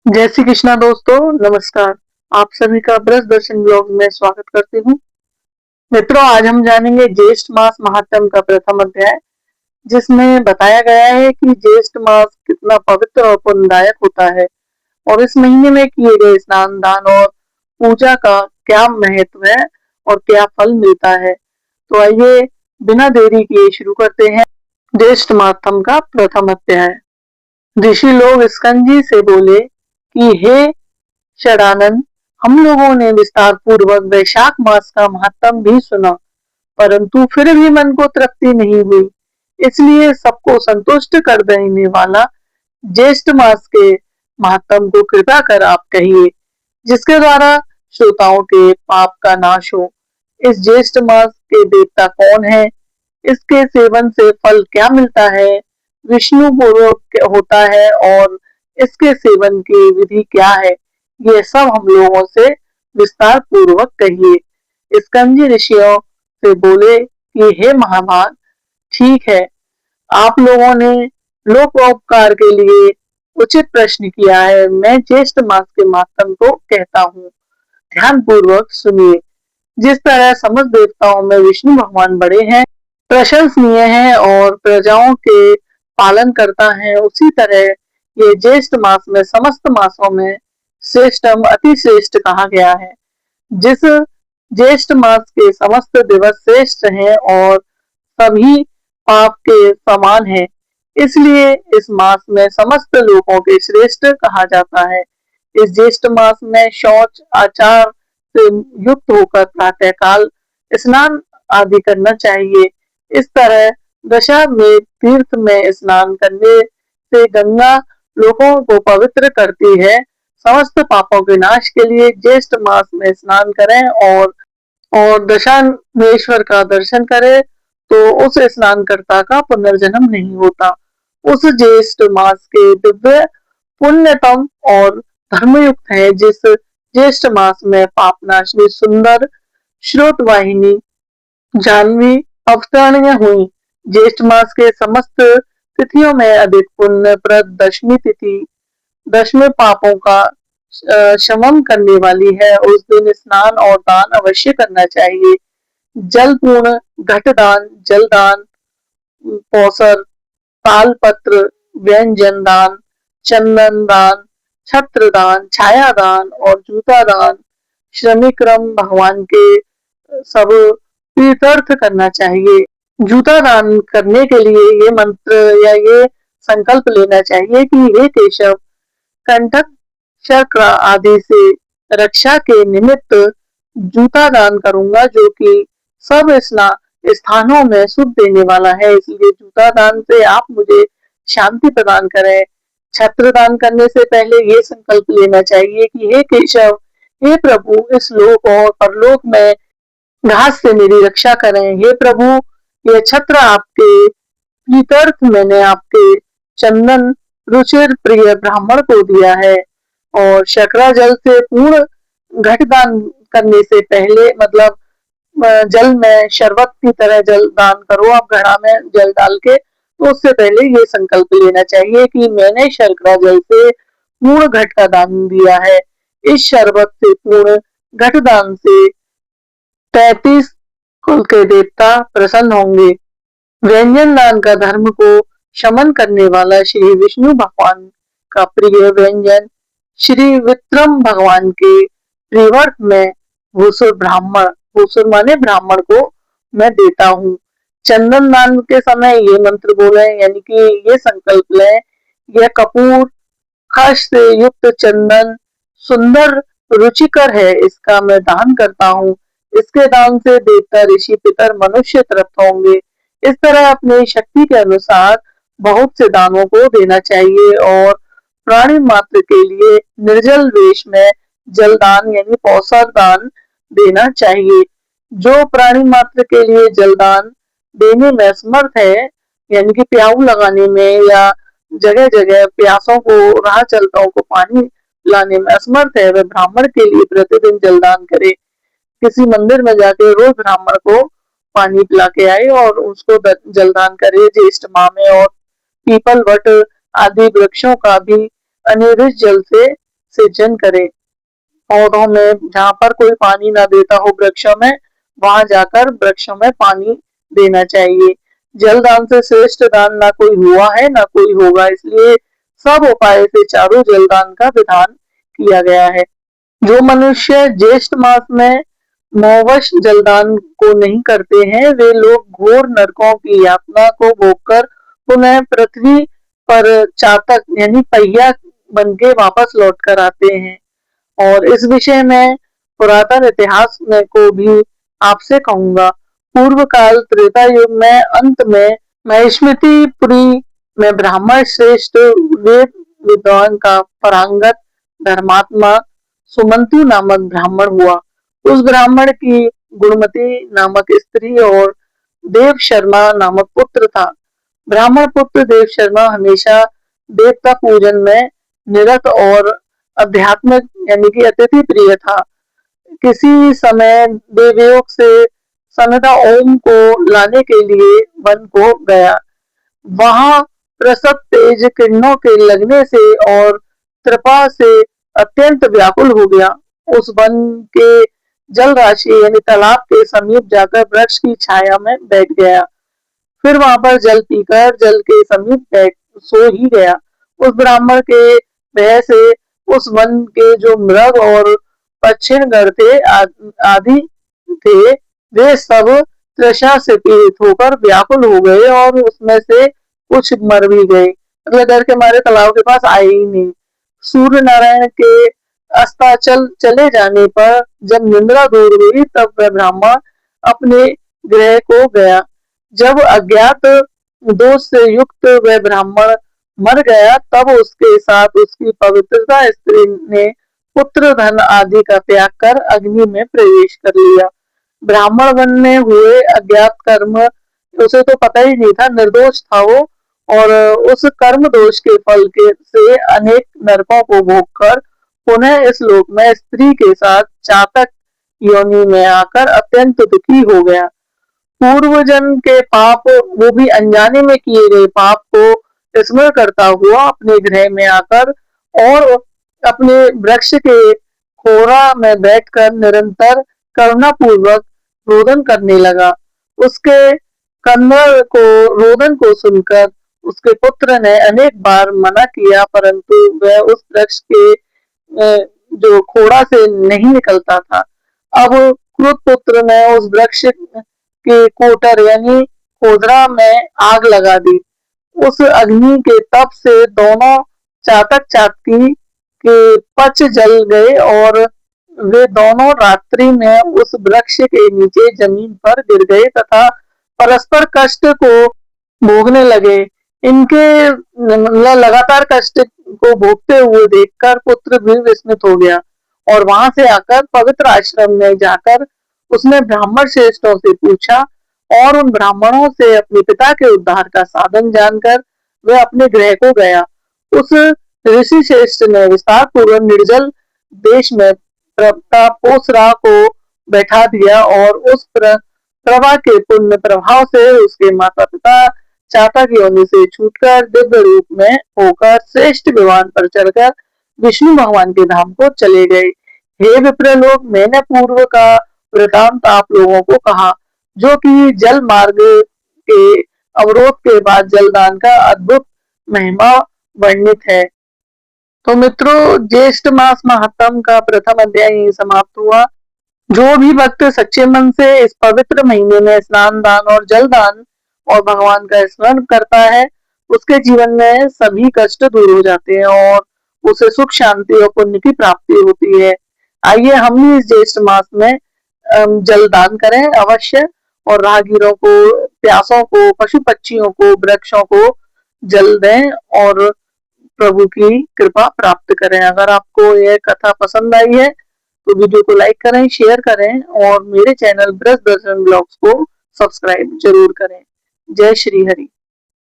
जय श्री कृष्णा दोस्तों, नमस्कार। आप सभी का ब्रज दर्शन ब्लॉग में स्वागत करती हूँ। मित्रों, आज हम जानेंगे ज्येष्ठ मास महात्म्य का प्रथम अध्याय, जिसमें बताया गया है कि ज्येष्ठ मास कितना पवित्र और पुण्यदायक होता है और इस महीने में किए गए स्नान, दान और पूजा का क्या महत्व है और क्या फल मिलता है। तो आइए बिना देरी किए शुरू करते हैं ज्येष्ठ महात्म्य का प्रथम अध्याय। ऋषि लोग स्कंजी से बोले कि हे षडानन, हम लोगों ने विस्तार पूर्वक वैशाख मास का महात्म भी सुना, परंतु फिर भी मन को तृप्ति नहीं हुई। इसलिए सबको संतुष्ट कर देने वाला ज्येष्ठ मास के महात्म को कृपा कर आप कहिए, जिसके द्वारा श्रोताओं के पाप का नाश हो। इस ज्येष्ठ मास के देवता कौन है, इसके सेवन से फल क्या मिलता है, विष्णु पूर्वक होता है और इसके सेवन की विधि क्या है, ये सब हम लोगों से विस्तार पूर्वक कहिए। स्कंजी ऋषियों से बोले कि हे महाभाग, ठीक है, आप लोगों ने लोकोपकार के लिए उचित प्रश्न किया है। मैं ज्येष्ठ मास के महात्म को कहता हूँ, ध्यान पूर्वक सुनिए। जिस तरह समस्त देवताओं में विष्णु भगवान बड़े हैं, प्रशंसनीय हैं और प्रजाओं के पालन करता है, उसी तरह ये ज्येष्ठ मास में समस्त मासों में श्रेष्ठम अति श्रेष्ठ कहा गया है। जिस ज्येष्ठ मास के समस्त दिवस श्रेष्ठ हैं और सभी पाप के समान है, इसलिए इस मास में समस्त लोगों के श्रेष्ठ कहा जाता है। इस ज्येष्ठ मास में शौच आचार से युक्त होकर प्रातःकाल स्नान आदि करना चाहिए। इस तरह दशा में तीर्थ में स्नान करने से गंगा लोगों को पवित्र करती है। समस्त पापों के नाश के लिए ज्येष्ठ मास में स्नान करें और दशामेश्वर का दर्शन करें, तो उस स्नानकर्ता का पुनर्जन्म नहीं होता। उस ज्येष्ठ मास के दिव्य पुण्यतम और धर्मयुक्त है, जिस ज्येष्ठ मास में पापनाशनी सुंदर श्रोत वाहिनी जानवी अवतरणीय हुई। ज्येष्ठ मास के समस्त तिथियों में अधिक पुण्यप्रद दशमी तिथि दशमी पापों का शमन करने वाली है। उस दिन स्नान और दान अवश्य करना चाहिए। जल पूर्ण, घट दान, जल दान, पौसर, तालपत्र, व्यंजन दान, चंदन दान, छत्र दान, छाया दान और जूता दान, श्रमिक्रम भगवान के सब तीर्थर्थ करना चाहिए। जूता दान करने के लिए ये मंत्र या ये संकल्प लेना चाहिए कि हे केशव, कंटक चक्र आदि से रक्षा के निमित्त जूता दान करूंगा, जो कि सब स्थानों में सुख देने वाला है। इसलिए जूता दान से आप मुझे शांति प्रदान करें। छत्र दान करने से पहले ये संकल्प लेना चाहिए कि हे केशव, हे प्रभु, इस लोक और परलोक में घास से मेरी रक्षा करें। हे प्रभु, यह छत्र आपके प्रीत्यर्थ मैंने आपके चंदन रुचिर प्रिय ब्राह्मण को दिया है। और शकरा जल से पूर्ण घट दान करने से पहले, मतलब जल में शरबत की तरह जल दान करो आप घड़ा में जल डाल के, तो उससे पहले ये संकल्प लेना चाहिए कि मैंने शर्करा जल से पूर्ण घट का दान दिया है। इस शरबत से पूर्ण घट दान से 33 कुल के देवता प्रसन्न होंगे। व्यंजन दान का धर्म को शमन करने वाला श्री विष्णु भगवान का प्रिय व्यंजन श्री विक्रम भगवान के त्रिवर्त में भूसुर ब्राह्मण, भूसुर माने ब्राह्मण को मैं देता हूँ। चंदन दान के समय ये मंत्र बोले, यानी कि ये संकल्प लें, यह कपूर खश से युक्त चंदन सुंदर रुचिकर है, इसका मैं दान करता हूँ। इसके दान से देवता, ऋषि, पितर, मनुष्य तृप्त होंगे। इस तरह अपनी शक्ति के अनुसार बहुत से दानों को देना चाहिए और प्राणी मात्र के लिए निर्जल वेश में जलदान यानी पौसर दान देना चाहिए। जो प्राणी मात्र के लिए जलदान देने में असमर्थ है, यानी कि प्याऊ लगाने में या जगह जगह प्यासों को, राह चलताओं को पानी लाने में असमर्थ है, वह ब्राह्मण के लिए प्रतिदिन जलदान करे। किसी मंदिर में जाके रोज ब्राह्मण को पानी पिला के आए और उसको जलदान करे। ज्येष्ठ माह में और पीपल, वट आदि वृक्षों का भी अनिर्दिष्ट जल से सिंचन करें। पौधों में जहाँ पर कोई पानी ना देता हो वृक्षों में, वहां जाकर वृक्षों में पानी देना चाहिए। जल दान से श्रेष्ठ दान ना कोई हुआ है ना कोई होगा, इसलिए सब उपाय से चारों जल दान का विधान किया गया है। जो मनुष्य ज्येष्ठ मास में नौवश जलदान को नहीं करते हैं, वे लोग घोर नरकों की यातना को भोगकर पुनः पृथ्वी पर चातक यानी पहिया बन के वापस लौट कर आते हैं। और इस विषय में पुरातन इतिहास में को भी आपसे कहूंगा। पूर्व काल त्रेता युग में अंत में महिष्मतिपुरी में ब्राह्मण श्रेष्ठ वेद विद्वान का परांगत धर्मात्मा सुमंतु नामक ब्राह्मण हुआ। उस ब्राह्मण की गुणमती नामक स्त्री और देव शर्मा नामक पुत्र था। ब्राह्मण पुत्र देव शर्मा हमेशा देवता पूजन में निरत और अध्यात्मिक यानी कि अतिथि प्रिय था। किसी समय देवयोग से सनदा ओम को लाने के लिए वन को गया। वहां प्रसव तेज किरणों के लगने से और कृपा से अत्यंत व्याकुल हो गया। उस वन के जल राशि यानी तालाब के समीप जाकर वृक्ष की छाया में बैठ गया। फिर वहां पर जल पीकर जल के समीप बैठ सो ही गया। उस ब्राह्मण के भय से उस वन के जो मृग और पक्षीगण थे आदि थे, वे सब तृषा से पीड़ित होकर व्याकुल हो गए और उसमें से कुछ मर भी गए। मतलब डर के मारे तालाब के पास आए ही नहीं। सूर्य नारायण के अस्ताचल चले जाने पर जब निद्रा दूर हुई, तब वह ब्राह्मण अपने गृह को गया। जब अज्ञात दोष से युक्त वह ब्राह्मण मर गया, तब उसके साथ उसकी पवित्रता स्त्री ने पुत्र धन आदि का त्याग कर अग्नि में प्रवेश कर लिया। ब्राह्मण बनने हुए अज्ञात कर्म उसे तो पता ही नहीं था, निर्दोष था वो, और उस कर्म दोष के फल के से अनेक नरकों को भोगकर पुनः इस लोक में स्त्री के साथ चातक योनि में आकर अत्यंत दुखी हो गया। पूर्व जन्म के पाप, वो भी अनजाने में किए गए पाप को स्मरण करता हुआ अपने गृह में आकर और अपने वृक्ष के खोरा में बैठकर निरंतर करुणा पूर्वक रोदन करने लगा। उसके कन्नड़ को रोदन को सुनकर उसके पुत्र ने अनेक बार मना किया, परंतु वह उस वृक्ष के जो खोड़ा से नहीं निकलता था। अब क्रुद्ध पुत्र ने उस वृक्ष के कोटर यानी खोदरा में आग लगा दी। उस अग्नि के तप से दोनों चातक चातकी के पच जल गए और वे दोनों रात्रि में उस वृक्ष के नीचे जमीन पर गिर गए तथा परस्पर कष्ट को भोगने लगे। इनके लगातार कष्ट को भोगते हुए देखकर पुत्र भी विस्मित हो गया और वहां से आकर पवित्र आश्रम में जाकर उसने ब्राह्मण श्रेष्ठों से पूछा और उन ब्राह्मणों से अपने पिता के उद्धार का साधन जानकर वह अपने गृह को गया। उस ऋषि श्रेष्ठ ने विस्तार पूर्वक निर्जल देश में पोसरा को बैठा दिया और उस प्रभा के पुण्य प्रभाव से उसके माता पिता चातक योनि से छूटकर दिव्य रूप में होकर श्रेष्ठ विमान पर चढ़कर विष्णु भगवान के धाम को चले गए। हे विप्र लोग, मैंने पूर्व का वृतांत आप लोगों को कहा, जो कि जल मार्ग के अवरोध के बाद जलदान का अद्भुत महिमा वर्णित है। तो मित्रों, ज्येष्ठ मास महात्म का प्रथम अध्याय यही समाप्त हुआ। जो भी भक्त सच्चे मन से इस पवित्र महीने में स्नान दान और जल दान और भगवान का स्मरण करता है, उसके जीवन में सभी कष्ट दूर हो जाते हैं और उसे सुख शांति और पुण्य की प्राप्ति होती है। आइए हम भी इस ज्येष्ठ मास में जल दान करें अवश्य, और राहगीरों को, प्यासों को, पशु पक्षियों को, वृक्षों को जल दें और प्रभु की कृपा प्राप्त करें। अगर आपको यह कथा पसंद आई है तो वीडियो को लाइक करें, शेयर करें और मेरे चैनल ब्रज दर्शन ब्लॉग्स को सब्सक्राइब जरूर करें। जय श्री हरि।